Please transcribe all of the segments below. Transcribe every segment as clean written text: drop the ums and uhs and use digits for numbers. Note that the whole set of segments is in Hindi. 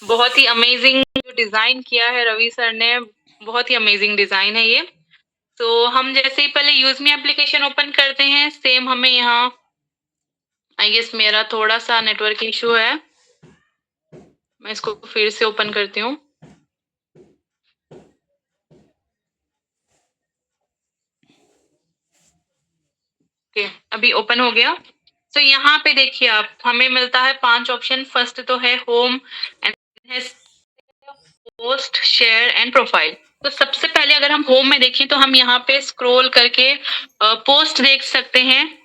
बहुत ही अमेजिंग जो डिज़ाइन किया है रवि सर ने, बहुत ही अमेजिंग डिज़ाइन है ये। तो हम जैसे ही पहले यूज़ मी एप्लीकेशन ओपन करते हैं, सेम हमें यहाँ आई गेस मेरा थोड़ा-सा नेटवर्क इश्यू है। मैं इसको फिर से ओपन करती हूँ। ओके, अभी ओपन हो गया। तो यहाँ पे देखिए आप, हमें मिलता है 5 ऑप्शन। फर्स्ट तो है होम एंड है पोस्ट, शेयर एंड प्रोफाइल। तो सबसे पहले अगर हम होम में देखें तो हम यहाँ पे स्क्रॉल करके पोस्ट देख सकते हैं।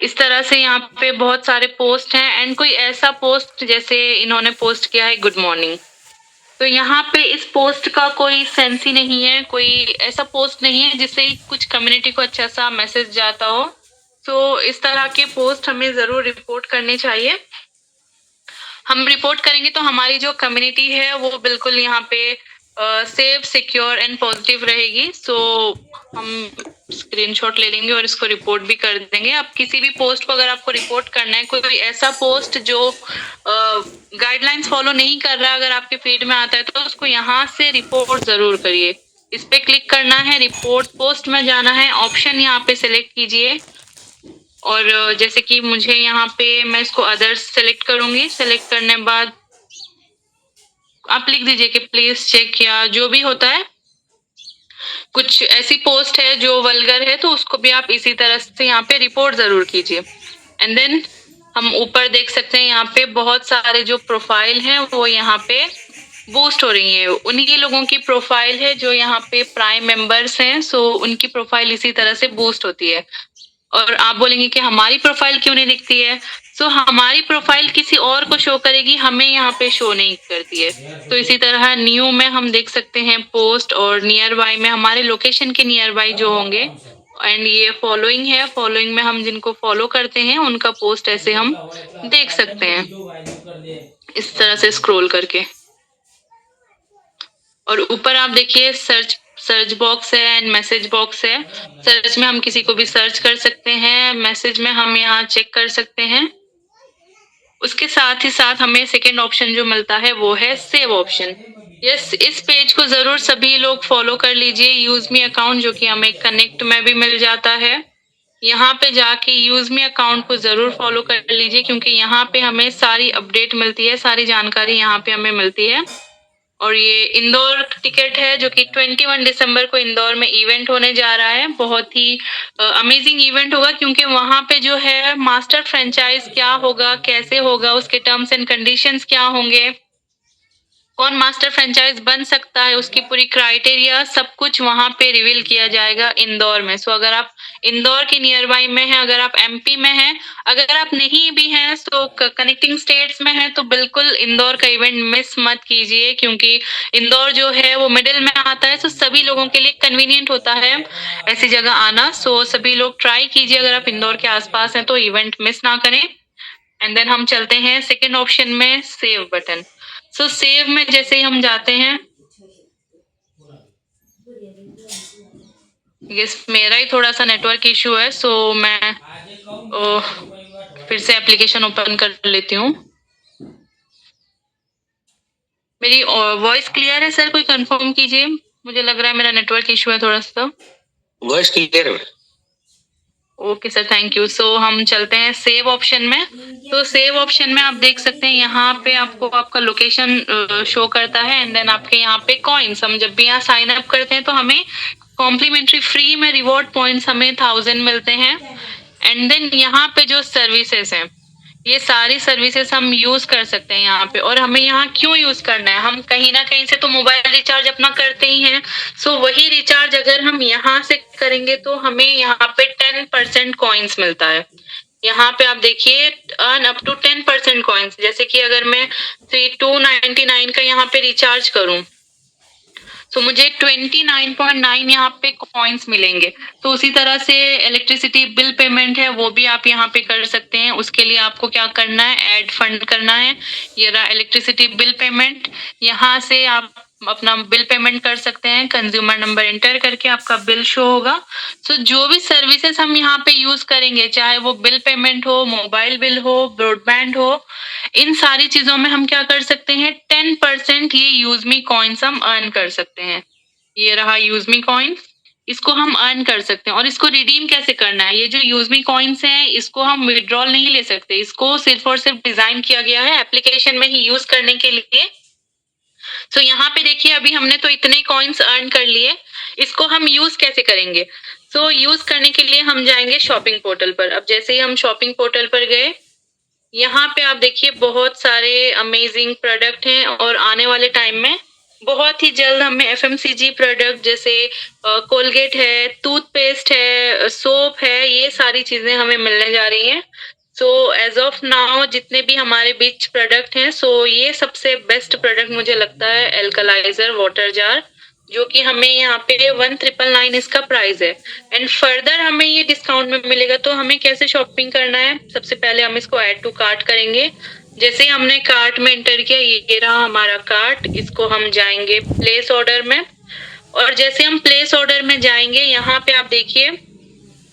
इस तरह से यहाँ पे बहुत सारे पोस्ट हैं एंड कोई ऐसा पोस्ट जैसे इन्होंने पोस्ट किया है गुड मॉर्निंग। तो यहाँ पे इस पोस्ट का कोई सेंस ही नहीं है, कोई ऐसा पोस्ट नहीं है जिससे कुछ कम्युनिटी को अच्छा सा मैसेज जाता हो। तो इस तरह के पोस्ट हमें ज़रूर रिपोर्ट करने चाहिए। हम रिपोर्ट करेंगे तो हमारी जो कम्युनिटी है वो बिल्कुल यहाँ पे सेफ, सिक्योर एंड पॉजिटिव रहेगी। सो हम स्क्रीनशॉट ले लेंगे और इसको रिपोर्ट भी कर देंगे। अब किसी भी पोस्ट को अगर आपको रिपोर्ट करना है, कोई ऐसा पोस्ट जो गाइडलाइंस फॉलो नहीं कर रहा, अगर आपके फीड में आता है तो उसको यहाँ से रिपोर्ट ज़रूर करिए। इस पे क्लिक करना है, रिपोर्ट पोस्ट में जाना है, ऑप्शन यहाँ पे सिलेक्ट कीजिए और जैसे कि मुझे यहाँ पे मैं इसको अदर्स सेलेक्ट करूंगी। सेलेक्ट करने बाद आप लिख दीजिए कि प्लीज चेक या जो भी होता है। कुछ ऐसी पोस्ट है जो वल्गर है तो उसको भी आप इसी तरह से यहाँ पे रिपोर्ट जरूर कीजिए। एंड देन हम ऊपर देख सकते हैं यहाँ पे बहुत सारे जो प्रोफाइल हैं वो यहाँ पे बूस्ट हो रही है। उन्हीं लोगों की प्रोफाइल है जो यहाँ पे प्राइम मेंबर्स हैं। सो उनकी प्रोफाइल इसी तरह से बूस्ट होती है। और आप बोलेंगे कि हमारी प्रोफाइल क्यों नहीं दिखती है? सो हमारी प्रोफाइल किसी और को शो करेगी, हमें यहाँ पे शो नहीं करती है। तो इसी तरह न्यू में हम देख सकते हैं पोस्ट, और नियर बाय में हमारे लोकेशन के नियर बाय जो होंगे। एंड ये फॉलोइंग है, फॉलोइंग में हम जिनको फॉलो करते हैं उनका पोस्ट ऐसे हम देख सकते हैं इस तरह से स्क्रॉल करके। और ऊपर आप देखिए सर्च सर्च बॉक्स है एंड मैसेज बॉक्स है। सर्च में हम किसी को भी सर्च कर सकते हैं, मैसेज में हम यहाँ चेक कर सकते हैं। उसके साथ ही साथ हमें सेकेंड ऑप्शन जो मिलता है वो है सेव ऑप्शन। यस, इस पेज को जरूर सभी लोग फॉलो कर लीजिए। यूज मी अकाउंट जो कि हमें कनेक्ट में भी मिल जाता है, यहाँ पे जाके यूज मी अकाउंट को जरूर फॉलो कर लीजिए क्योंकि यहाँ पे हमें सारी अपडेट मिलती है, सारी जानकारी यहाँ पे हमें मिलती है। और ये इंदौर टिकट है जो कि 21 दिसंबर को इंदौर में इवेंट होने जा रहा है। बहुत ही अमेजिंग इवेंट होगा क्योंकि वहाँ पे जो है मास्टर फ्रेंचाइज क्या होगा, कैसे होगा, उसके टर्म्स एंड कंडीशंस क्या होंगे, कौन मास्टर फ्रेंचाइज बन सकता है, उसकी पूरी क्राइटेरिया सब कुछ वहाँ पे रिवील किया जाएगा इंदौर में। सो अगर आप इंदौर के नियर बाय में हैं, अगर आप एमपी में हैं, अगर आप नहीं भी हैं तो कनेक्टिंग स्टेट्स में हैं तो बिल्कुल इंदौर का इवेंट मिस मत कीजिए क्योंकि इंदौर जो है वो मिडिल में आता है। सो सभी लोगों के लिए कन्वीनियंट होता है ऐसी जगह आना। सो सभी लोग ट्राई कीजिए, अगर आप इंदौर के आसपास हैं तो इवेंट मिस ना करें। एंड देन हम चलते हैं सेकेंड ऑप्शन में, सेव बटन। सो सेव में जैसे ही हम जाते हैं, यस मेरा ही थोड़ा सा नेटवर्क इशू है। सो मैं फिर से एप्लीकेशन ओपन कर लेती हूँ। मेरी वॉइस क्लियर है सर? कोई कंफर्म कीजिए, मुझे लग रहा है मेरा नेटवर्क इशू है थोड़ा सा। वॉइस क्लियर है। Okay sir, thank you. So हम चलते हैं सेव ऑप्शन में। तो सेव ऑप्शन में आप देख सकते हैं यहाँ पे आपको आपका लोकेशन शो करता है एंड देन आपके यहाँ पे कॉइन्स, हम जब भी यहाँ साइन अप करते हैं तो हमें कॉम्प्लीमेंट्री फ्री में रिवॉर्ड पॉइंट्स हमें 1000 मिलते हैं। एंड देन यहाँ पे जो सर्विसेज हैं, ये सारी सर्विसेज हम यूज कर सकते हैं यहाँ पे। और हमें यहाँ क्यों यूज करना है, हम कहीं ना कहीं से तो मोबाइल रिचार्ज अपना करते ही हैं। सो वही रिचार्ज अगर हम यहाँ से करेंगे तो हमें यहाँ पे 10% कॉइन्स मिलता है। यहाँ पे आप देखिए अर्न अप टू 10% कॉइन्स। जैसे कि अगर मैं 3299 का यहाँ पे रिचार्ज करूं सो मुझे 29.9 यहाँ पे कॉइन्स मिलेंगे। तो उसी तरह से इलेक्ट्रिसिटी बिल पेमेंट है वो भी आप यहाँ पे कर सकते हैं। उसके लिए आपको क्या करना है, ऐड फंड करना है। ये रहा इलेक्ट्रिसिटी बिल पेमेंट। यहाँ से आप अपना बिल पेमेंट कर सकते हैं, कंज्यूमर नंबर एंटर करके आपका बिल शो होगा। सो जो भी सर्विसेज हम यहाँ पे यूज करेंगे, चाहे वो बिल पेमेंट हो, मोबाइल बिल हो, ब्रॉडबैंड हो, इन सारी चीजों में हम क्या कर सकते हैं, 10% ये यूज मी कॉइन्स हम अर्न कर सकते हैं। ये रहा यूज मी कॉइन्स, इसको हम अर्न कर सकते हैं। और इसको रिडीम कैसे करना है, ये जो यूज मी कॉइन्स हैं इसको हम विड्रॉल नहीं ले सकते, इसको सिर्फ और सिर्फ डिजाइन किया गया है एप्लीकेशन में ही यूज करने के लिए। सो यहाँ पे देखिए अभी हमने तो इतने कॉइन्स अर्न कर लिए, इसको हम यूज कैसे करेंगे। सो यूज करने के लिए हम जाएंगे शॉपिंग पोर्टल पर। अब जैसे ही हम शॉपिंग पोर्टल पर गए, यहाँ पे आप देखिए बहुत सारे अमेजिंग प्रोडक्ट हैं और आने वाले टाइम में बहुत ही जल्द हमें एफएमसीजी प्रोडक्ट जैसे कोलगेट है, टूथपेस्ट है, सोप है, ये सारी चीजें हमें मिलने जा रही हैं। सो एज ऑफ नाउ जितने भी हमारे बीच प्रोडक्ट हैं, सो ये सबसे बेस्ट प्रोडक्ट मुझे लगता है एल्कलाइजर वाटर जार, जो कि हमें यहाँ पे 1999 इसका प्राइस है। एंड फर्दर हमें ये डिस्काउंट में मिलेगा। तो हमें कैसे शॉपिंग करना है, सबसे पहले हम इसको ऐड टू कार्ट करेंगे। जैसे हमने कार्ट में एंटर किया, ये रहा हमारा कार्ट, इसको हम जाएंगे प्लेस ऑर्डर में। और जैसे हम प्लेस ऑर्डर में जाएंगे, यहाँ पे आप देखिए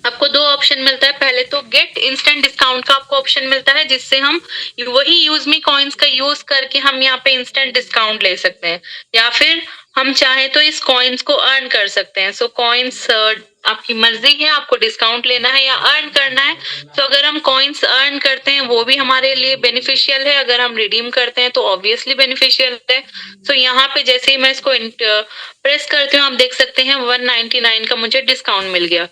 आपको दो ऑप्शन मिलता है। पहले तो गेट इंस्टेंट डिस्काउंट का आपको ऑप्शन मिलता है, जिससे हम वही यूज मी कॉइन्स का यूज करके हम यहाँ पे इंस्टेंट डिस्काउंट ले सकते हैं, या फिर हम चाहे तो इस कॉइन्स को अर्न कर सकते हैं। सो कॉइन्स आपकी मर्जी है, आपको डिस्काउंट लेना है या अर्न करना है। तो अगर हम कॉइन्स अर्न करते हैं वो भी हमारे लिए बेनिफिशियल है, अगर हम रिडीम करते हैं तो ऑब्वियसली बेनिफिशियल है। सो यहाँ पे जैसे ही मैं इसको प्रेस करती हूँ, आप देख सकते हैं 199 का मुझे डिस्काउंट मिल गया।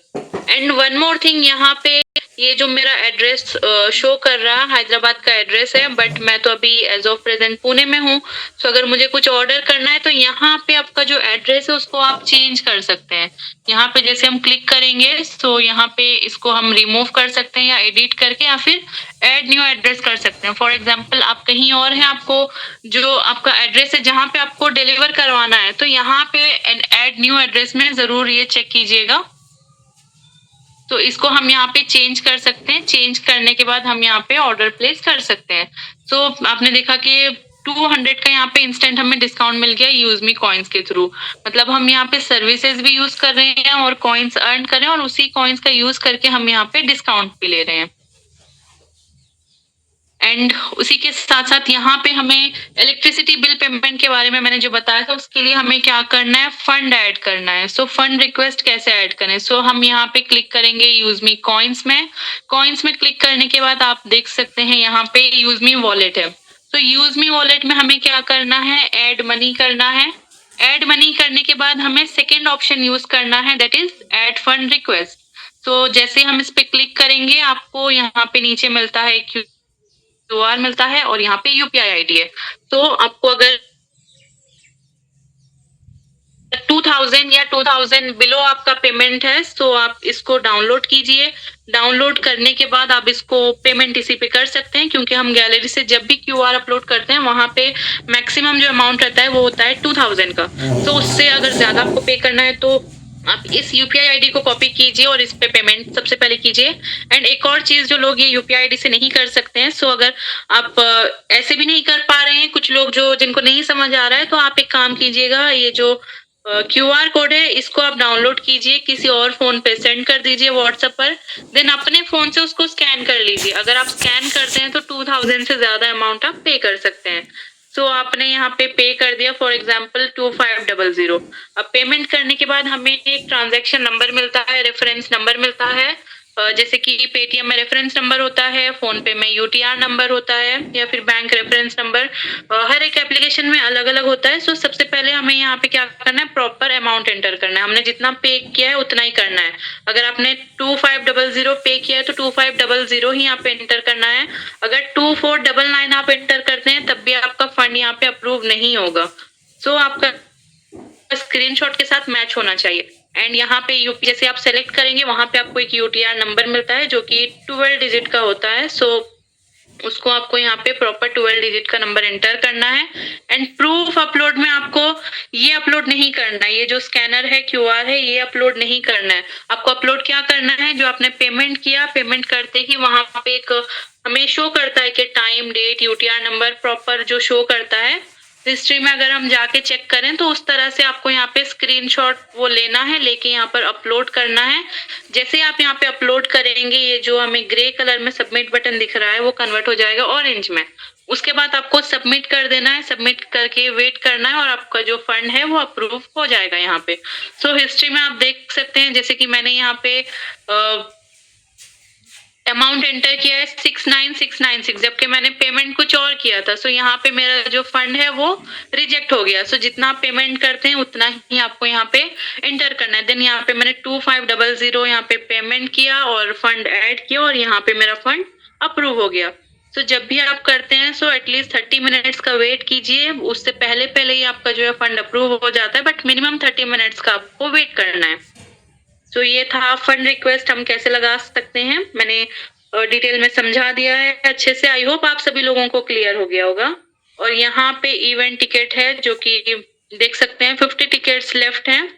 एंड वन मोर थिंग, यहाँ पे ये जो मेरा एड्रेस शो कर रहा है हैदराबाद का एड्रेस है, बट मैं तो अभी एज ऑफ प्रेजेंट पुणे में हूँ। सो अगर मुझे कुछ ऑर्डर करना है तो यहाँ पे आपका जो एड्रेस है उसको आप चेंज कर सकते हैं। यहाँ पे जैसे हम क्लिक करेंगे, तो यहाँ पे इसको हम रिमूव कर सकते हैं या एडिट करके, या फिर ऐड न्यू एड्रेस कर सकते हैं। फॉर एग्जाम्पल आप कहीं और हैं, आपको जो आपका एड्रेस है जहाँ पे आपको डिलीवर करवाना है, तो यहाँ पे ऐड न्यू एड्रेस में जरूर ये चेक कीजिएगा। तो इसको हम यहाँ पे चेंज कर सकते हैं। चेंज करने के बाद हम यहाँ पे ऑर्डर प्लेस कर सकते हैं। सो आपने देखा कि 200 का यहाँ पे इंस्टेंट हमें डिस्काउंट मिल गया यूज मी कॉइन्स के थ्रू। मतलब हम यहाँ पे सर्विसेज भी यूज कर रहे हैं और कॉइन्स अर्न कर रहे हैं, और उसी कॉइन्स का यूज करके हम यहाँ पे डिस्काउंट भी ले रहे हैं। एंड उसी के साथ साथ यहाँ पे हमें इलेक्ट्रिसिटी बिल पेमेंट के बारे में मैंने जो बताया था, उसके लिए हमें क्या करना है, फंड ऐड करना है। सो फंड रिक्वेस्ट कैसे ऐड करें, सो हम यहाँ पे क्लिक करेंगे यूज मी कॉइन्स में। कॉइन्स में क्लिक करने के बाद आप देख सकते हैं यहाँ पे यूज मी वॉलेट है। तो यूज मी वॉलेट में हमें क्या करना है, ऐड मनी करना है। ऐड मनी करने के बाद हमें सेकेंड ऑप्शन यूज करना है, that is add fund request. तो जैसे हम इस पे क्लिक करेंगे, आपको यहाँ पे नीचे मिलता है क्यूआर मिलता है और यहाँ पे यूपीआई आईडी है। तो आपको अगर 2000 या 2000 बिलो आपका पेमेंट है, तो आप इसको डाउनलोड कीजिए। डाउनलोड करने के बाद आप इसको पेमेंट इसी पे कर सकते हैं, क्योंकि हम गैलरी से जब भी क्यूआर अपलोड करते हैं वहां पे मैक्सिमम जो अमाउंट रहता है वो होता है 2000 का। तो उससे अगर ज्यादा आपको पे करना है तो आप इस यूपीआई आईडी को कॉपी कीजिए और इस पे पेमेंट सबसे पहले कीजिए। एंड एक और चीज, जो लोग ये यूपीआई आईडी से नहीं कर सकते हैं, सो अगर आप ऐसे भी नहीं कर पा रहे हैं, कुछ लोग जो जिनको नहीं समझ आ रहा है, तो आप एक काम कीजिएगा, ये जो क्यूआर कोड है इसको आप डाउनलोड कीजिए, किसी और फोन पे सेंड कर दीजिए व्हाट्सएप पर, देन अपने फोन से उसको स्कैन कर लीजिए। अगर आप स्कैन करते हैं तो 2000 से ज्यादा अमाउंट आप पे कर सकते हैं। सो आपने यहाँ पे कर दिया, फॉर एग्जाम्पल 2500। अब पेमेंट करने के बाद हमें एक ट्रांजैक्शन नंबर मिलता है, रेफरेंस नंबर मिलता है। जैसे कि पेटीएम में रेफरेंस नंबर होता है, फोन पे में यूटीआर नंबर होता है, या फिर बैंक रेफरेंस नंबर। हर एक एप्लीकेशन में अलग अलग होता है। सो सबसे पहले हमें यहाँ पे क्या करना है, प्रॉपर अमाउंट एंटर करना है। हमने जितना पे किया है उतना ही करना है। अगर आपने 2500 पे किया है तो 2500 ही यहाँ पे एंटर करना है। अगर 2499 आप एंटर करते हैं तब भी आपका फंड यहाँ पे अप्रूव नहीं होगा। सो आपका स्क्रीनशॉट के साथ मैच होना चाहिए। एंड यहाँ पे यूपी जैसे आप सेलेक्ट करेंगे, वहां पे आपको एक यूटीआर नंबर मिलता है जो कि 12 डिजिट का होता है। सो उसको आपको यहाँ पे प्रॉपर 12 डिजिट का नंबर एंटर करना है। एंड प्रूफ अपलोड में आपको ये अपलोड नहीं करना है, ये जो स्कैनर है, क्यूआर है, ये अपलोड नहीं करना है। आपको अपलोड क्या करना है, जो आपने पेमेंट किया, पेमेंट करते ही वहां पे एक हमें शो करता है कि time, date, UTR number proper जो शो करता है। हिस्ट्री में अगर हम जाके चेक करें तो उस तरह से आपको यहाँ पे स्क्रीनशॉट वो लेना है, लेके यहाँ पर अपलोड करना है। जैसे आप यहाँ पे अपलोड करेंगे, ये जो हमें ग्रे कलर में सबमिट बटन दिख रहा है वो कन्वर्ट हो जाएगा ऑरेंज में। उसके बाद आपको सबमिट कर देना है, सबमिट करके वेट करना है और आपका जो फंड है वो अप्रूव हो जाएगा यहाँ पे। सो हिस्ट्री में आप देख सकते हैं, जैसे कि मैंने यहाँ पे अमाउंट एंटर किया है 69696, जबकि मैंने पेमेंट कुछ और किया था। सो यहाँ पे मेरा जो फंड है वो रिजेक्ट हो गया। सो जितना आप पेमेंट करते हैं उतना ही आपको यहाँ पे एंटर करना है। देन यहाँ पे मैंने 2500 यहाँ पे पेमेंट किया और फंड ऐड किया और यहाँ पे मेरा फंड अप्रूव हो गया। तो जब भी आप करते हैं सो एटलीस्ट 30 मिनट्स का वेट कीजिए। उससे पहले पहले ही आपका जो है फंड अप्रूव हो जाता है, बट मिनिमम 30 मिनट्स का आपको वेट करना है। तो ये था फंड रिक्वेस्ट हम कैसे लगा सकते हैं। मैंने डिटेल में समझा दिया है अच्छे से। आई होप आप सभी लोगों को क्लियर हो गया होगा। और यहाँ पे इवेंट टिकट है, जो कि देख सकते हैं 50 टिकट्स लेफ्ट हैं।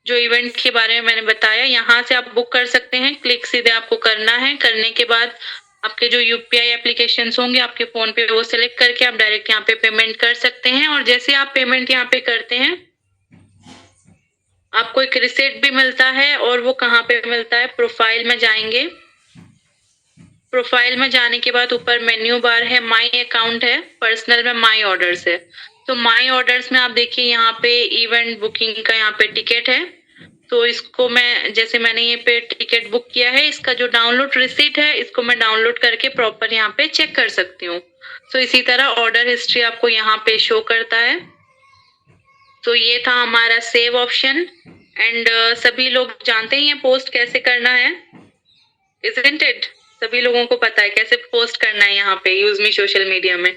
जो इवेंट के बारे में मैंने बताया, यहाँ से आप बुक कर सकते हैं। क्लिक सीधे आपको करना है। करने के बाद आपके जो यूपीआई एप्लीकेशंस होंगे आपके फोन पे, वो सिलेक्ट करके आप डायरेक्ट यहाँ पे पेमेंट कर सकते हैं। और जैसे आप पेमेंट यहाँ पे करते हैं, आपको एक रिसिप्ट भी मिलता है। और वो कहाँ पे मिलता है, प्रोफाइल में जाएंगे। प्रोफाइल में जाने के बाद ऊपर मेन्यू बार है, माई अकाउंट है, पर्सनल में माई ऑर्डर्स है। तो माई ऑर्डर्स में आप देखिए यहाँ पे इवेंट बुकिंग का यहाँ पे टिकट है। तो इसको मैं, जैसे मैंने ये पे टिकट बुक किया है, इसका जो डाउनलोड रिसीट है इसको मैं डाउनलोड करके प्रॉपर यहाँ पे चेक कर सकती हूँ। तो इसी तरह ऑर्डर हिस्ट्री आपको यहाँ पे शो करता है। तो ये था हमारा सेव ऑप्शन। एंड सभी लोग जानते हैं ये पोस्ट कैसे करना है, isn't it? सभी लोगों को पता है कैसे पोस्ट करना है यहाँ पे यूज मी सोशल मीडिया में।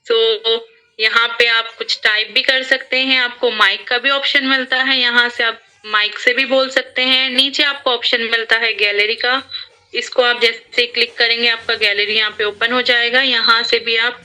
तो यहाँ पे आप कुछ टाइप भी कर सकते हैं। आपको माइक का भी ऑप्शन मिलता है, यहाँ से आप माइक से भी बोल सकते हैं। नीचे आपको ऑप्शन मिलता है गैलरी का, इसको आप जैसे क्लिक करेंगे आपका गैलरी यहाँ पे ओपन हो जाएगा। यहाँ से भी आप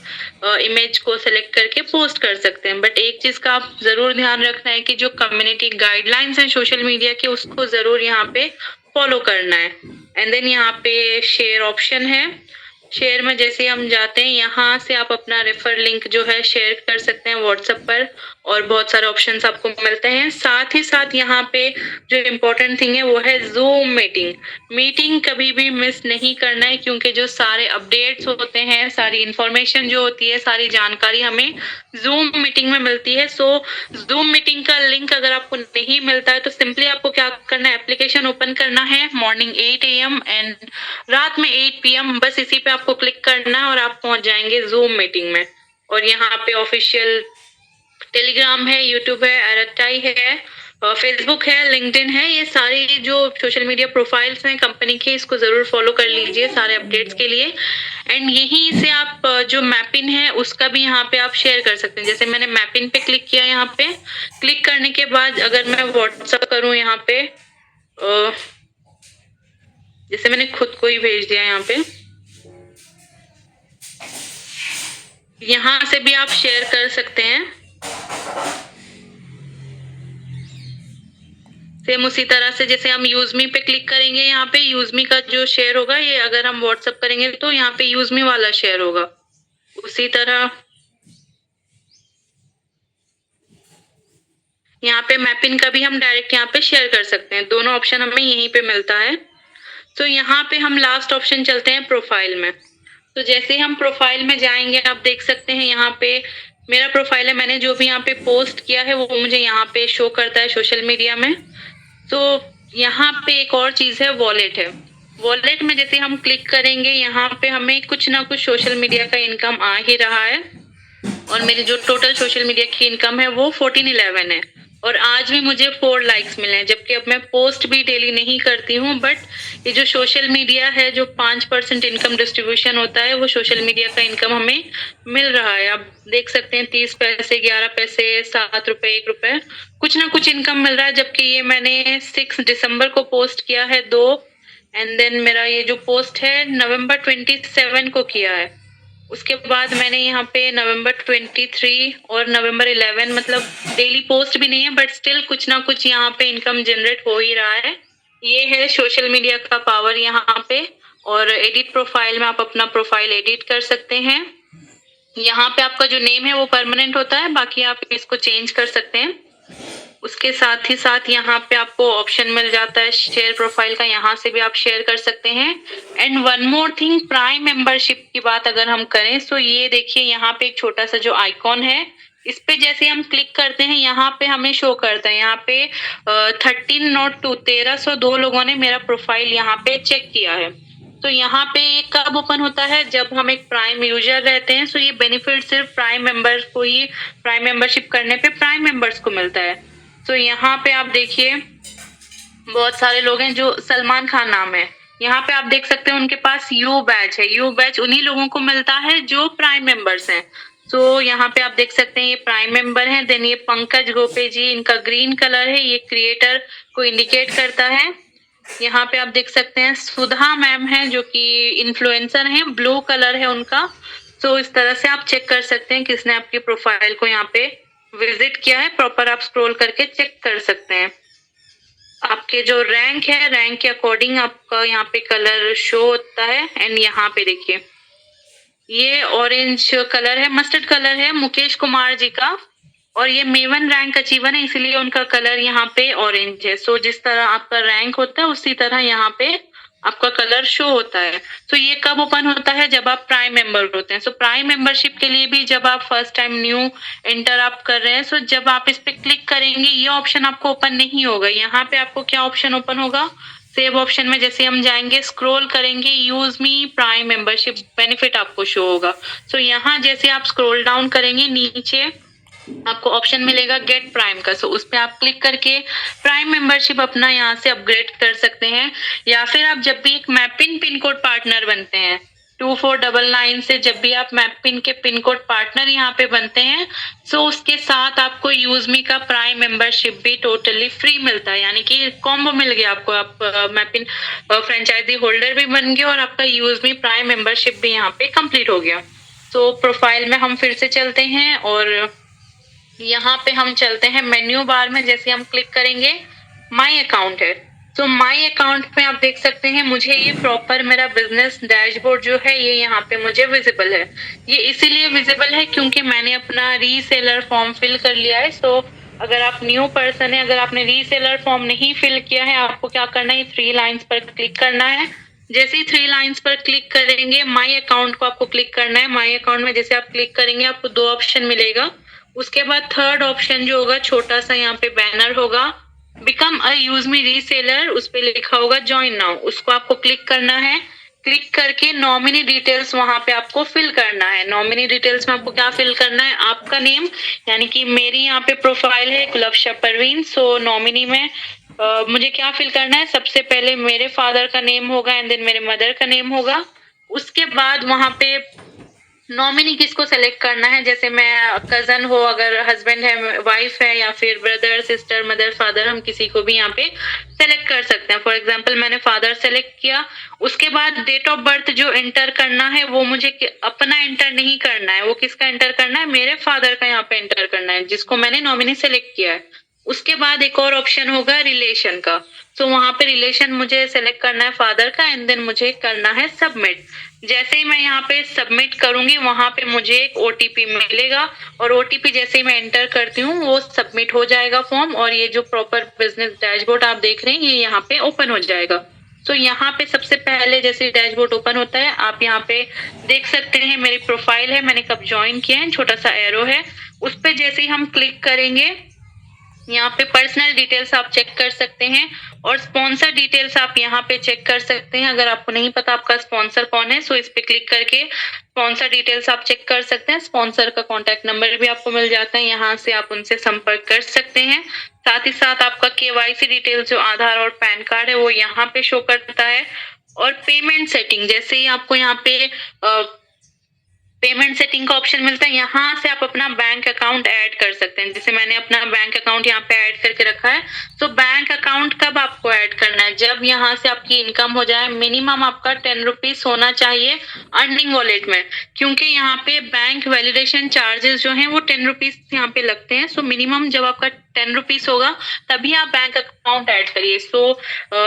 इमेज को सिलेक्ट करके पोस्ट कर सकते हैं। बट एक चीज का आप जरूर ध्यान रखना है कि जो कम्युनिटी गाइडलाइंस हैं सोशल मीडिया के, उसको जरूर यहाँ पे फॉलो करना है। एंड देन यहाँ पे शेयर ऑप्शन है। शेयर में जैसे हम जाते हैं, यहाँ से आप अपना रेफर लिंक जो है शेयर कर सकते हैं व्हाट्सएप पर। और बहुत सारे ऑप्शंस आपको मिलते हैं। साथ ही साथ यहाँ पे जो इम्पोर्टेंट थिंग है वो है जूम मीटिंग। मीटिंग कभी भी मिस नहीं करना है, क्योंकि जो सारे अपडेट्स होते हैं, सारी इंफॉर्मेशन जो होती है, सारी जानकारी हमें जूम मीटिंग में मिलती है। सो जूम मीटिंग का लिंक अगर आपको नहीं मिलता है तो सिंपली आपको क्या करना है, एप्लीकेशन ओपन करना है मॉर्निंग 8 AM एंड रात में 8 PM। बस इसी पे आपको क्लिक करना है और आप पहुंच जाएंगे जूम मीटिंग में। और यहाँ पे ऑफिशियल टेलीग्राम है, यूट्यूब है, एरटाई है, फेसबुक है, लिंक्डइन है। ये सारी जो सोशल मीडिया प्रोफाइल्स हैं कंपनी के, इसको जरूर फॉलो कर लीजिए सारे अपडेट्स के लिए। एंड यहीं से आप जो मैपिन है उसका भी यहाँ पे आप शेयर कर सकते हैं। जैसे मैंने मैपिन पे क्लिक किया, यहाँ पे क्लिक करने के बाद अगर मैं व्हाट्सएप करूँ यहाँ पे, जैसे मैंने खुद को ही भेज दिया यहाँ पे, यहाँ से भी आप शेयर कर सकते हैं। सेम उसी तरह से जैसे हम यूजमी पे क्लिक करेंगे, यहाँ पे यूजमी का जो शेयर होगा, ये अगर हम व्हाट्सएप करेंगे तो यहाँ पे यूजमी वाला शेयर होगा। उसी तरह यहाँ पे मैपिन का भी हम डायरेक्ट यहाँ पे शेयर कर सकते हैं। दोनों ऑप्शन हमें यहीं पे मिलता है। तो यहाँ पे हम लास्ट ऑप्शन चलते हैं प्रोफाइल में। तो जैसे हम प्रोफाइल में जाएंगे, आप देख सकते हैं यहाँ पे मेरा प्रोफाइल है। मैंने जो भी यहाँ पे पोस्ट किया है वो मुझे यहाँ पे शो करता है सोशल मीडिया में। तो यहाँ पे एक और चीज है, वॉलेट है। वॉलेट में जैसे हम क्लिक करेंगे, यहाँ पे हमें कुछ ना कुछ सोशल मीडिया का इनकम आ ही रहा है। और मेरी जो टोटल सोशल मीडिया की इनकम है वो 1411 है। और आज भी मुझे 4 लाइक्स मिले हैं, जबकि अब मैं पोस्ट भी डेली नहीं करती हूँ। बट ये जो सोशल मीडिया है, जो 5% इनकम डिस्ट्रीब्यूशन होता है, वो सोशल मीडिया का इनकम हमें मिल रहा है। आप देख सकते हैं 30 पैसे, 11 पैसे, 7 रुपए, 1 रुपए, कुछ ना कुछ इनकम मिल रहा है। जबकि ये मैंने 6 दिसंबर को पोस्ट किया है 2, एंड देन मेरा ये जो पोस्ट है नवंबर 27 को किया है। उसके बाद मैंने यहाँ पे नवंबर 23 और नवंबर 11, मतलब डेली पोस्ट भी नहीं है बट स्टिल कुछ ना कुछ यहाँ पे इनकम जनरेट हो ही रहा है। ये है सोशल मीडिया का पावर यहाँ पे। और एडिट प्रोफाइल में आप अपना प्रोफाइल एडिट कर सकते हैं। यहाँ पे आपका जो नेम है वो परमानेंट होता है, बाकी आप इसको चेंज कर सकते हैं। उसके साथ ही साथ यहाँ पे आपको ऑप्शन मिल जाता है शेयर प्रोफाइल का, यहाँ से भी आप शेयर कर सकते हैं। And one more thing, prime membership की बात अगर हम करें तो ये देखिए यहाँ पे एक छोटा सा जो आइकॉन है, इस पे जैसे हम क्लिक करते हैं यहाँ पे हमें शो करता है यहाँ पे 1302 लोगों ने मेरा प्रोफाइल यहाँ पे चेक किया है। तो यहाँ पे ये कब ओपन होता है, जब हम एक प्राइम यूजर रहते हैं। सो ये बेनिफिट सिर्फ प्राइम मेंबर्स को ही, प्राइम मेंबरशिप करने पे प्राइम मेंबर्स को मिलता है। तो यहाँ पे आप देखिए बहुत सारे लोग हैं जो सलमान खान नाम है, यहाँ पे आप देख सकते हैं उनके पास यू बैच है। यू बैच उन्हीं लोगों को मिलता है जो प्राइम मेंबर्स हैं। तो यहाँ पे आप देख सकते हैं ये प्राइम मेंबर हैं। देन ये पंकज गोपे जी, इनका ग्रीन कलर है, ये क्रिएटर को इंडिकेट करता है। यहाँ पे आप देख सकते हैं सुधा मैम है जो कि इन्फ्लुएंसर हैं, ब्लू कलर है उनका। तो इस तरह से आप चेक कर सकते हैं किसने आपकी प्रोफाइल को यहाँ पे विजिट किया है। प्रॉपर आप स्क्रॉल करके चेक कर सकते हैं। आपके जो रैंक है, रैंक के अकॉर्डिंग आपका यहाँ पे कलर शो होता है। एंड यहाँ पे देखिए ये ऑरेंज कलर है, मस्टर्ड कलर है मुकेश कुमार जी का, और ये मेवन रैंक अचीवर है इसलिए उनका कलर यहाँ पे ऑरेंज है। सो जिस तरह आपका रैंक होता है उसी तरह यहाँ पे आपका कलर शो होता है। तो ये कब ओपन होता है, जब आप प्राइम मेंबर होते हैं। सो प्राइम मेंबरशिप के लिए भी जब आप फर्स्ट टाइम न्यू एंटर आप कर रहे हैं, सो जब आप इस पे क्लिक करेंगे ये ऑप्शन आपको ओपन नहीं होगा। यहाँ पे आपको क्या ऑप्शन ओपन होगा, सेव ऑप्शन में जैसे हम जाएंगे स्क्रॉल करेंगे, use me prime membership benefit आपको शो होगा। सो यहाँ जैसे आप स्क्रॉल डाउन करेंगे नीचे आपको ऑप्शन मिलेगा गेट प्राइम का। सो उस पे आप क्लिक करके प्राइम मेंबरशिप अपना यहाँ से अपग्रेड कर सकते हैं। या फिर आप जब भी एक मैपिन पिन कोड पार्टनर बनते हैं 2499 से, जब भी आप मैपिन के पिन कोड पार्टनर यहाँ पे बनते हैं, सो उसके साथ आपको यूजमी का प्राइम मेंबरशिप भी टोटली फ्री मिलता है। यानी कि कॉम्बो मिल गया आपको, आप मैपिन फ्रेंचाइजी होल्डर भी बन गए और आपका यूजमी प्राइम मेंबरशिप भी यहाँ पे कंप्लीट हो गया। तो प्रोफाइल में हम फिर से चलते हैं और यहाँ पे हम चलते हैं मेन्यू बार में। जैसे हम क्लिक करेंगे माई अकाउंट है, तो माई अकाउंट में आप देख सकते हैं मुझे ये प्रॉपर मेरा बिजनेस डैशबोर्ड जो है ये यहाँ पे मुझे विजिबल है। ये इसीलिए विजिबल है क्योंकि मैंने अपना रीसेलर फॉर्म फिल कर लिया है। सो अगर आप न्यू पर्सन है, अगर आपने रीसेलर फॉर्म नहीं फिल किया है, आपको क्या करना है, 3 लाइन्स पर क्लिक करना है। जैसे ही 3 लाइन्स पर क्लिक करेंगे माई अकाउंट को आपको क्लिक करना है। माई अकाउंट में जैसे आप क्लिक करेंगे आपको 2 ऑप्शन मिलेगा। उसके बाद थर्ड ऑप्शन जो होगा छोटा सा यहाँ पे बैनर होगा, become a use me reseller, उस पे लिखा होगा ज्वाइन नाउ, उसको आपको क्लिक करना है। क्लिक करके नॉमिनी डिटेल्स वहां पे आपको फिल करना है। नॉमिनी डिटेल्स में आपको क्या फिल करना है, आपका नेम, यानी कि मेरी यहाँ पे प्रोफाइल है गुलफ्शा परवीन। सो नॉमिनी में मुझे क्या फिल करना है, सबसे पहले मेरे फादर का नेम होगा एंड देन मेरे मदर का नेम होगा। उसके बाद वहां पे नॉमिनी किसको सेलेक्ट करना है, जैसे मैं कजन हो, अगर हस्बैंड है, वाइफ है, या फिर ब्रदर सिस्टर मदर फादर, हम किसी को भी यहाँ पे सेलेक्ट कर सकते हैं। फॉर एग्जांपल मैंने फादर सेलेक्ट किया। उसके बाद डेट ऑफ बर्थ जो एंटर करना है वो मुझे अपना एंटर नहीं करना है, वो किसका एंटर करना है, मेरे फादर का यहाँ पे एंटर करना है जिसको मैंने नॉमिनी सेलेक्ट किया है। उसके बाद एक और ऑप्शन होगा रिलेशन का। तो वहां पे रिलेशन मुझे सेलेक्ट करना है फादर का एंड देन मुझे करना है सबमिट। जैसे ही मैं यहाँ पे सबमिट करूंगी वहां पे मुझे एक ओटीपी मिलेगा और ओटीपी जैसे ही मैं एंटर करती हूँ वो सबमिट हो जाएगा फॉर्म, और ये जो प्रॉपर बिजनेस डैशबोर्ड आप देख रहे हैं ये यहाँ पे ओपन हो जाएगा। तो यहाँ पे सबसे पहले जैसे डैशबोर्ड ओपन होता है आप यहाँ पे देख सकते हैं मेरी प्रोफाइल है, मैंने कब ज्वाइन किया है, छोटा सा एरो है, उस पर जैसे ही हम क्लिक करेंगे यहाँ पे पर्सनल डिटेल्स आप चेक कर सकते हैं और स्पॉन्सर डिटेल्स आप यहाँ पे चेक कर सकते हैं। अगर आपको नहीं पता आपका स्पॉन्सर कौन है, सो इस पे क्लिक करके स्पॉन्सर डिटेल्स आप चेक कर सकते हैं। स्पॉन्सर का कॉन्टैक्ट नंबर भी आपको मिल जाता है, यहाँ से आप उनसे संपर्क कर सकते हैं। साथ ही साथ आपका केवाईसी डिटेल्स जो आधार और पैन कार्ड है वो यहाँ पे शो करता है। और पेमेंट सेटिंग, जैसे ही आपको यहाँ पे पेमेंट सेटिंग का ऑप्शन मिलता है, यहाँ से आप अपना बैंक अकाउंट ऐड कर सकते हैं। जैसे मैंने अपना बैंक अकाउंट यहाँ पे ऐड करके रखा है। तो बैंक अकाउंट कब आपको ऐड करना है, जब जब यहाँ से आपकी इनकम हो जाए, मिनिमम आपका 10 रुपीज होना चाहिए अर्निंग वॉलेट में, क्योंकि यहाँ पे बैंक वैलिडेशन चार्जेस जो हैं वो 10 रुपीज यहाँ पे लगते हैं। सो मिनिमम जब आपका 10 रुपीज होगा तभी आप बैंक अकाउंट ऐड करिए।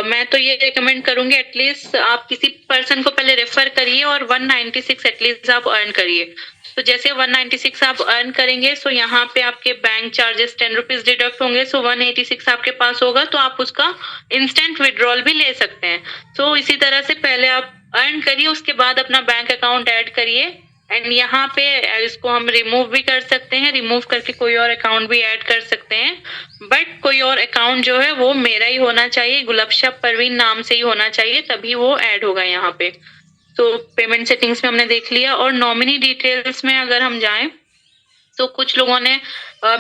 मैं तो ये रिकमेंड करूंगी एटलीस्ट आप किसी पर्सन को पहले रेफर करिए और 196 एटलीस्ट आप अर्न करिए। तो जैसे 196 आप अर्न करेंगे, सो यहाँ पे आपके बैंक चार्जेस 10 रुपीज डिडक्ट होंगे, सो 186 आपके पास होगा, तो आप उसका इंस्टेंट विड्रॉल भी ले सकते हैं। तो इसी तरह से पहले आप अर्न करिए, उसके बाद अपना बैंक अकाउंट ऐड करिए। एंड यहाँ पे इसको हम रिमूव भी कर सकते हैं, रिमूव करके कोई और अकाउंट भी ऐड कर सकते हैं, बट कोई और अकाउंट जो है वो मेरा ही होना चाहिए, गुलबशा परवीन नाम से ही होना चाहिए, तभी वो ऐड होगा यहाँ पे। तो पेमेंट सेटिंग्स में हमने देख लिया। और नॉमिनी डिटेल्स में अगर हम जाएं तो कुछ लोगों ने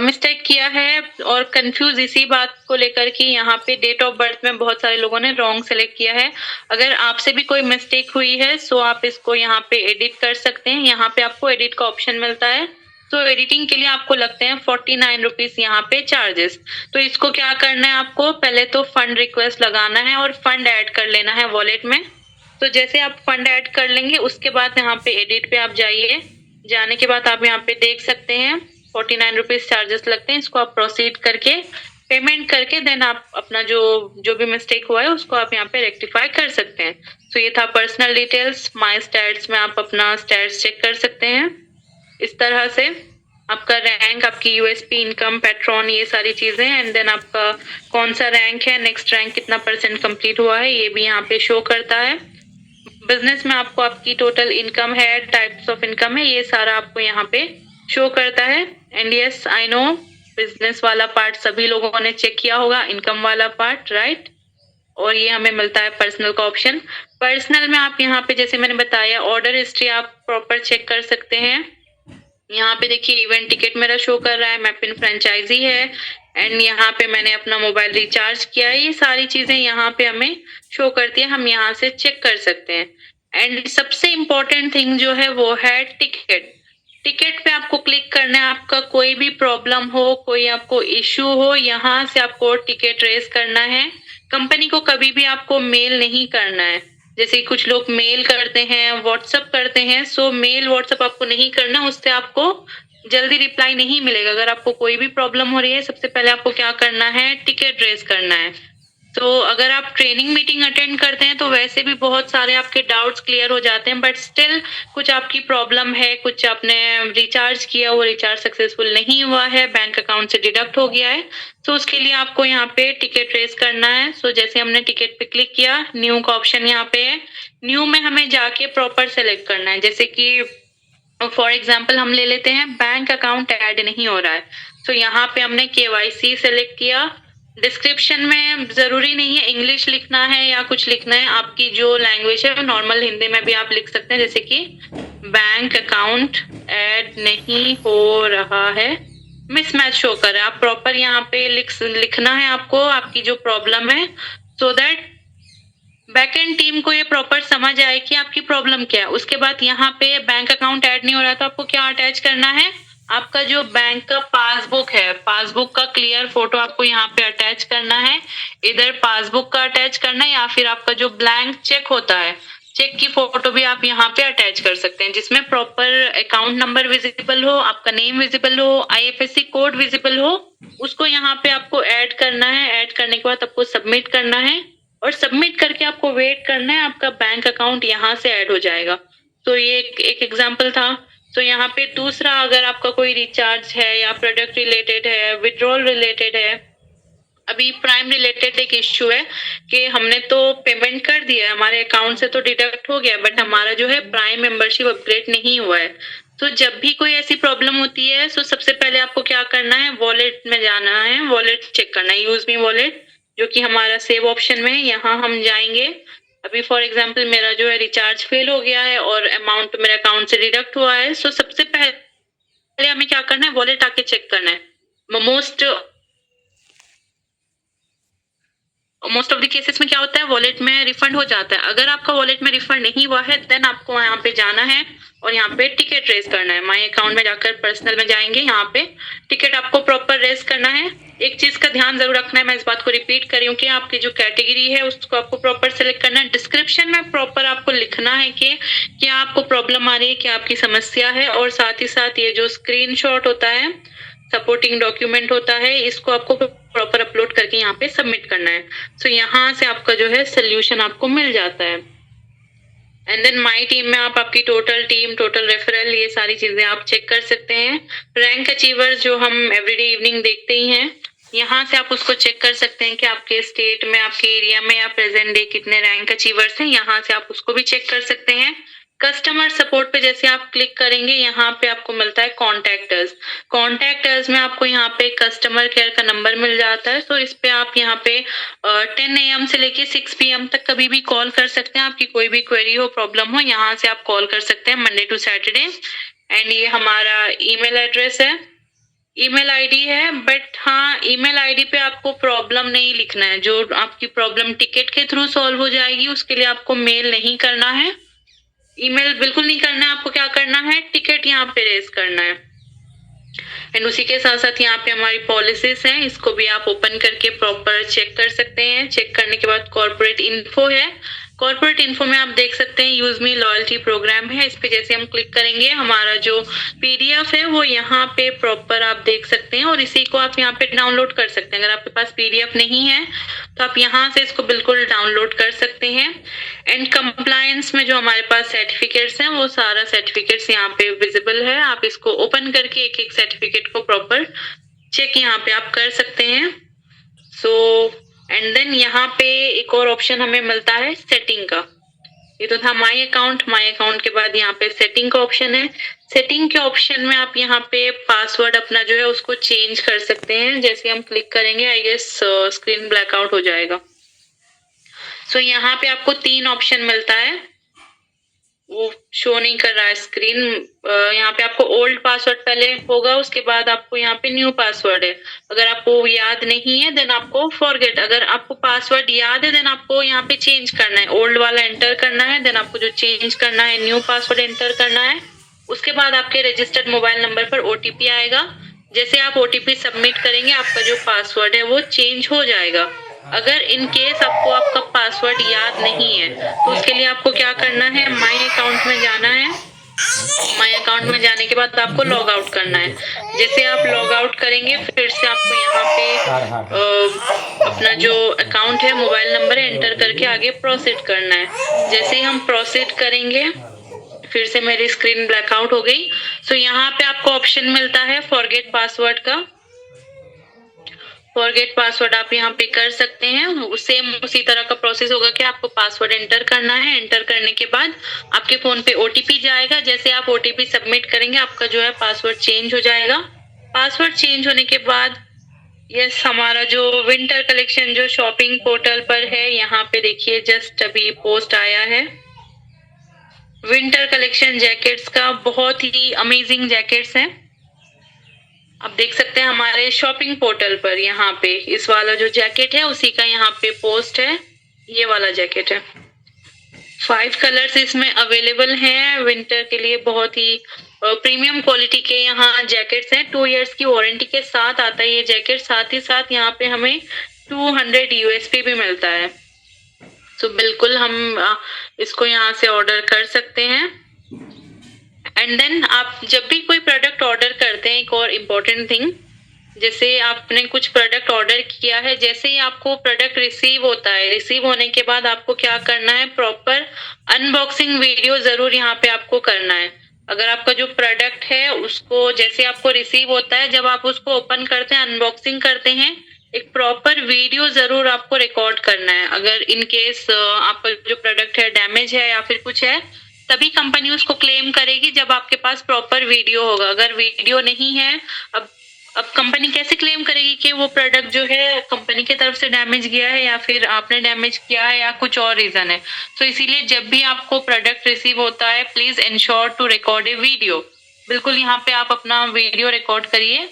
मिस्टेक किया है और कंफ्यूज इसी बात को लेकर कि यहाँ पे डेट ऑफ बर्थ में बहुत सारे लोगों ने रॉन्ग सेलेक्ट किया है। अगर आपसे भी कोई मिस्टेक हुई है सो आप इसको यहाँ पे एडिट कर सकते हैं। यहाँ पे आपको एडिट का ऑप्शन मिलता है, तो एडिटिंग के लिए आपको लगते हैं 49 रुपीज यहाँ पे चार्जेस। तो इसको क्या करना है, आपको पहले तो फंड रिक्वेस्ट लगाना है और फंड ऐड कर लेना है वॉलेट में। तो जैसे आप फंड ऐड कर लेंगे उसके बाद यहाँ पे एडिट पे आप जाइए। जाने के बाद आप यहाँ पे देख सकते हैं 49 रुपीज चार्जेस लगते हैं। इसको आप प्रोसीड करके पेमेंट करके देन आप अपना जो भी मिस्टेक हुआ है उसको आप यहाँ पे रेक्टिफाई कर सकते हैं। तो ये था पर्सनल डिटेल्स। माय स्टैट्स में आप अपना स्टैट्स चेक कर सकते हैं इस तरह से। आपका रैंक, आपकी यूएसपी, इनकम, पेट्रॉन, ये सारी चीजें, एंड देन आपका कौन सा रैंक है, नेक्स्ट रैंक कितना % कंप्लीट हुआ है, ये भी यहाँ पे शो करता है। बिजनेस में आपको आपकी टोटल इनकम है, टाइप्स ऑफ इनकम है, ये सारा आपको यहाँ पे शो करता है। And yes I know business वाला पार्ट सभी लोगों ने चेक किया होगा, इनकम वाला पार्ट, राइट। और ये हमें मिलता है पर्सनल का ऑप्शन। पर्सनल में आप यहाँ पे जैसे मैंने बताया ऑर्डर हिस्ट्री आप प्रॉपर चेक कर सकते हैं। यहाँ पे देखिए इवेंट टिकट मेरा शो कर रहा है, मैपिन फ्रेंचाइजी है, एंड यहाँ पे मैंने अपना मोबाइल रिचार्ज किया है। ये सारी चीजें यहाँ पे हमें शो करती है, हम यहाँ से चेक कर सकते हैं। एंड सबसे इम्पोर्टेंट थिंग जो है वो है टिकट। टिकट पे आपको क्लिक करना है। आपका कोई भी प्रॉब्लम हो, कोई आपको इश्यू हो, यहाँ से आपको टिकट रेज करना है। कंपनी को कभी भी आपको मेल नहीं करना है। जैसे कुछ लोग मेल करते हैं, व्हाट्सएप करते हैं, सो मेल व्हाट्सएप आपको नहीं करना, उससे आपको जल्दी रिप्लाई नहीं मिलेगा। अगर आपको कोई भी प्रॉब्लम हो रही है सबसे पहले आपको क्या करना है, टिकट रेज करना है। तो अगर आप ट्रेनिंग मीटिंग अटेंड करते हैं तो वैसे भी बहुत सारे आपके डाउट्स क्लियर हो जाते हैं, बट स्टिल कुछ आपकी प्रॉब्लम है, कुछ आपने रिचार्ज किया, वो रिचार्ज सक्सेसफुल नहीं हुआ है, बैंक अकाउंट से डिडक्ट हो गया है, तो उसके लिए आपको यहाँ पे टिकट रेज करना है। सो जैसे हमने टिकट पे क्लिक किया, न्यू का ऑप्शन यहाँ पे है। न्यू में हमें जाके प्रॉपर सेलेक्ट करना है। जैसे कि फॉर एग्जाम्पल हम ले लेते हैं बैंक अकाउंट ऐड नहीं हो रहा है, तो यहाँ पे हमने KYC सेलेक्ट किया। डिस्क्रिप्शन में जरूरी नहीं है इंग्लिश लिखना है या कुछ लिखना है, आपकी जो लैंग्वेज है नॉर्मल हिंदी में भी आप लिख सकते हैं। जैसे कि बैंक अकाउंट ऐड नहीं हो रहा है, मिसमैच शो कर रहा है, आप प्रॉपर यहाँ पे लिखना है आपको आपकी जो प्रॉब्लम है, सो दैट बैकएंड टीम को ये प्रॉपर समझ आए कि आपकी प्रॉब्लम क्या है। उसके बाद यहाँ पे बैंक अकाउंट ऐड नहीं हो रहा तो आपको क्या अटैच करना है, आपका जो बैंक का पासबुक है, पासबुक का क्लियर फोटो आपको यहाँ पे अटैच करना है। इधर पासबुक का अटैच करना है या फिर आपका जो ब्लैंक चेक होता है, चेक की फोटो भी आप यहाँ पे अटैच कर सकते हैं, जिसमें प्रॉपर अकाउंट नंबर विजिबल हो, आपका नेम विजिबल हो, IFSC कोड विजिबल हो, उसको यहाँ पे आपको ऐड करना है। ऐड करने के बाद आपको सबमिट करना है और सबमिट करके आपको वेट करना है, आपका बैंक अकाउंट यहाँ से ऐड हो जाएगा। तो ये एक एग्जाम्पल था। तो यहाँ पे दूसरा, अगर आपका कोई रिचार्ज है या प्रोडक्ट रिलेटेड है, विड्रॉल रिलेटेड है, अभी प्राइम रिलेटेड एक इश्यू है कि हमने तो पेमेंट कर दिया है, हमारे अकाउंट से तो डिडक्ट हो गया, बट हमारा जो है प्राइम मेंबरशिप अपग्रेड नहीं हुआ है। तो जब भी कोई ऐसी प्रॉब्लम होती है तो सबसे पहले आपको क्या करना है, वॉलेट में जाना है, वॉलेट चेक करना है, यूज मी वॉलेट, जो कि हमारा सेव ऑप्शन में है। यहाँ हम जाएंगे। अभी फॉर एग्जाम्पल मेरा जो है रिचार्ज फेल हो गया है और अमाउंट मेरे अकाउंट से डिडक्ट हुआ है। सो सबसे पहले हमें क्या करना है, वॉलेट आके चेक करना है। Most most of the cases में क्या होता है, वॉलेट में रिफंड हो जाता है। अगर आपका वॉलेट में रिफंड नहीं हुआ है देन आपको यहाँ पे जाना है और यहाँ पे टिकट रेज करना है। माई अकाउंट में जाकर पर्सनल में जाएंगे, यहाँ पे टिकट आपको प्रॉपर रेज करना है। एक चीज का ध्यान जरूर रखना है, मैं इस बात को रिपीट कर रही हूँ कि आपकी जो कैटेगरी है उसको आपको प्रॉपर सेलेक्ट करना है। डिस्क्रिप्शन में प्रॉपर आपको लिखना है कि क्या आपको प्रॉब्लम आ रही है, क्या आपकी समस्या है, और साथ ही साथ ये जो स्क्रीनशॉट होता है, सपोर्टिंग डॉक्यूमेंट होता है, इसको आपको प्रॉपर अपलोड करके यहाँ पे सबमिट करना है। सो यहाँ से आपका जो है सोल्यूशन आपको मिल जाता है। एंड देन माई टीम में आप आपकी टोटल टीम, टोटल रेफरल, ये सारी चीजें आप चेक कर सकते हैं। रैंक अचीवर्स जो हम एवरीडे इवनिंग देखते ही हैं, यहाँ से आप उसको चेक कर सकते हैं कि आपके स्टेट में, आपके एरिया में या प्रेजेंट डे कितने रैंक अचीवर्स हैं। यहाँ से आप उसको भी चेक कर सकते हैं। कस्टमर सपोर्ट पे जैसे आप क्लिक करेंगे, यहाँ पे आपको मिलता है कॉन्टैक्टर्स। कॉन्टैक्टर्स में आपको यहाँ पे कस्टमर केयर का नंबर मिल जाता है। तो इस पे आप यहाँ पे 10 AM से लेके 6 PM तक कभी भी कॉल कर सकते हैं। आपकी कोई भी क्वेरी हो, प्रॉब्लम हो, यहाँ से आप कॉल कर सकते हैं मंडे टू सैटरडे। एंड ये हमारा ईमेल एड्रेस है, ईमेल आईडी है, बट हाँ ईमेल आईडी पे आपको प्रॉब्लम नहीं लिखना है। जो आपकी प्रॉब्लम टिकट के थ्रू सॉल्व हो जाएगी उसके लिए आपको मेल नहीं करना है, ईमेल बिल्कुल नहीं करना है। आपको क्या करना है, टिकट यहाँ पे रेज करना है। एंड उसी के साथ साथ यहाँ पे हमारी पॉलिसीज हैं, इसको भी आप ओपन करके प्रॉपर चेक कर सकते हैं। चेक करने के बाद कॉर्पोरेट इन्फो है, कॉर्पोरेट इन्फो में आप देख सकते हैं यूज मी लॉयल्टी प्रोग्राम है। इस पे जैसे हम क्लिक करेंगे, हमारा जो PDF है वो यहाँ पे प्रॉपर आप देख सकते हैं और इसी को आप यहाँ पे डाउनलोड कर सकते हैं। अगर आपके पास PDF नहीं है तो आप यहाँ से इसको बिल्कुल डाउनलोड कर सकते हैं। एंड कंप्लायंस में जो हमारे पास सर्टिफिकेट्स हैं वो सारा सर्टिफिकेट्स यहाँ पे विजिबल है। आप इसको ओपन करके एक एक सर्टिफिकेट को प्रॉपर चेक यहाँ पे आप कर सकते हैं। एंड देन यहाँ पे एक और ऑप्शन हमें मिलता है सेटिंग का। ये तो था माई अकाउंट, माई अकाउंट के बाद यहाँ पे सेटिंग का ऑप्शन है। सेटिंग के ऑप्शन में आप यहाँ पे पासवर्ड अपना जो है उसको चेंज कर सकते हैं। जैसे हम क्लिक करेंगे, आई गेस स्क्रीन ब्लैकआउट हो जाएगा। सो यहाँ पे आपको 3 ऑप्शन मिलता है, वो शो नहीं कर रहा है स्क्रीन। यहाँ पे आपको ओल्ड पासवर्ड पहले होगा, उसके बाद आपको यहाँ पे न्यू पासवर्ड है। अगर आपको याद नहीं है देन आपको फॉरगेट, अगर आपको पासवर्ड याद है देन आपको यहाँ पे चेंज करना है, ओल्ड वाला एंटर करना है, देन आपको जो चेंज करना है न्यू पासवर्ड एंटर करना है। उसके बाद आपके रजिस्टर्ड मोबाइल नंबर पर OTP आएगा। जैसे आप OTP सबमिट करेंगे आपका जो पासवर्ड है वो चेंज हो जाएगा। अगर इन केस आपको आपका पासवर्ड याद नहीं है तो उसके लिए आपको क्या करना है, माई अकाउंट में जाना है। माई अकाउंट में जाने के बाद आपको लॉग आउट करना है। जैसे आप लॉग आउट करेंगे फिर से आपको यहाँ पे अपना जो अकाउंट है, मोबाइल नंबर एंटर करके आगे प्रोसीड करना है। जैसे ही हम प्रोसीड करेंगे, फिर से मेरी स्क्रीन ब्लैकआउट हो गई। सो यहाँ पे आपको ऑप्शन मिलता है फॉरगेट पासवर्ड का। फॉरगेट पासवर्ड आप यहाँ पे कर सकते हैं। सेम उसी तरह का प्रोसेस होगा कि आपको पासवर्ड एंटर करना है। एंटर करने के बाद आपके फोन पे OTP जाएगा। जैसे आप OTP सबमिट करेंगे आपका जो है पासवर्ड चेंज हो जाएगा। पासवर्ड चेंज होने के बाद यस, हमारा जो विंटर कलेक्शन जो शॉपिंग पोर्टल पर है, यहाँ पे देखिए जस्ट अभी पोस्ट आया है विंटर कलेक्शन जैकेट्स का। बहुत ही अमेजिंग जैकेट्स हैं, आप देख सकते हैं हमारे शॉपिंग पोर्टल पर। यहाँ पे इस वाला जो जैकेट है उसी का यहाँ पे पोस्ट है, ये वाला जैकेट है। 5 कलर्स इसमें अवेलेबल हैं विंटर के लिए। बहुत ही प्रीमियम क्वालिटी के यहाँ जैकेट्स हैं। 2 इयर्स की वारंटी के साथ आता है ये जैकेट। साथ ही साथ यहाँ पे हमें 200 USP भी मिलता है। सो बिल्कुल हम इसको यहाँ से ऑर्डर कर सकते हैं। एंड देन आप जब भी कोई प्रोडक्ट ऑर्डर करते हैं, एक और इम्पोर्टेंट थिंग, जैसे आपने कुछ प्रोडक्ट ऑर्डर किया है, जैसे ही आपको प्रोडक्ट रिसीव होता है, रिसीव होने के बाद आपको क्या करना है, प्रॉपर अनबॉक्सिंग वीडियो जरूर यहाँ पे आपको करना है। अगर आपका जो प्रोडक्ट है उसको जैसे आपको रिसीव होता है, जब आप उसको ओपन करते हैं, अनबॉक्सिंग करते हैं, एक प्रॉपर वीडियो जरूर आपको रिकॉर्ड करना है। अगर इन केस आपका जो प्रोडक्ट है डैमेज है या फिर कुछ है, तभी कंपनी उसको क्लेम करेगी जब आपके पास प्रॉपर वीडियो होगा। अगर वीडियो नहीं है, अब कंपनी कैसे क्लेम करेगी कि वो प्रोडक्ट जो है कंपनी की तरफ से डैमेज गया है या फिर आपने डैमेज किया है या कुछ और रीजन है। तो इसीलिए जब भी आपको प्रोडक्ट रिसीव होता है, please ensure to record a video. बिल्कुल यहाँ पे आप अपना वीडियो रिकॉर्ड करिए।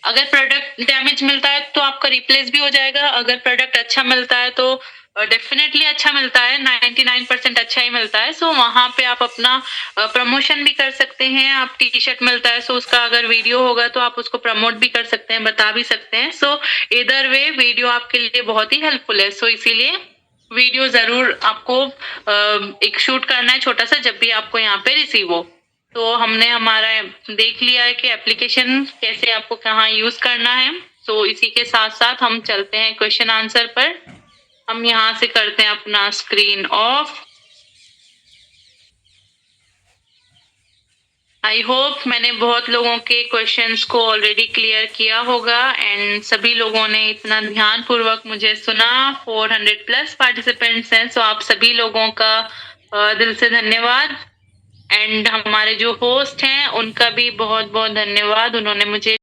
अगर प्रोडक्ट डैमेज मिलता है तो आपका रिप्लेस भी हो जाएगा, अगर प्रोडक्ट अच्छा मिलता है तो डेफिनेटली अच्छा मिलता है, 99% अच्छा ही मिलता है। सो वहाँ पे आप अपना प्रमोशन भी कर सकते हैं। आप टी-शर्ट मिलता है सो उसका अगर वीडियो होगा तो आप उसको प्रमोट भी कर सकते हैं, बता भी सकते हैं। सो ईदर वे वीडियो आपके लिए बहुत ही हेल्पफुल है। सो इसीलिए वीडियो ज़रूर आपको एक शूट करना है छोटा-सा जब भी आपको यहाँ पे रिसीव हो। तो हमने हमारा देख लिया है कि एप्लीकेशन कैसे आपको कहाँ यूज़ करना है। सो इसी के साथ-साथ हम चलते हैं क्वेश्चन आंसर पर। हम यहाँ से करते हैं अपना स्क्रीन ऑफ। आई होप मैंने बहुत लोगों के क्वेश्चंस को ऑलरेडी क्लियर किया होगा एंड सभी लोगों ने इतना ध्यानपूर्वक मुझे सुना। 400 प्लस पार्टिसिपेंट्स हैं, सो आप सभी लोगों का दिल से धन्यवाद। एंड हमारे जो होस्ट हैं उनका भी बहुत-बहुत धन्यवाद। उन्होंने मुझे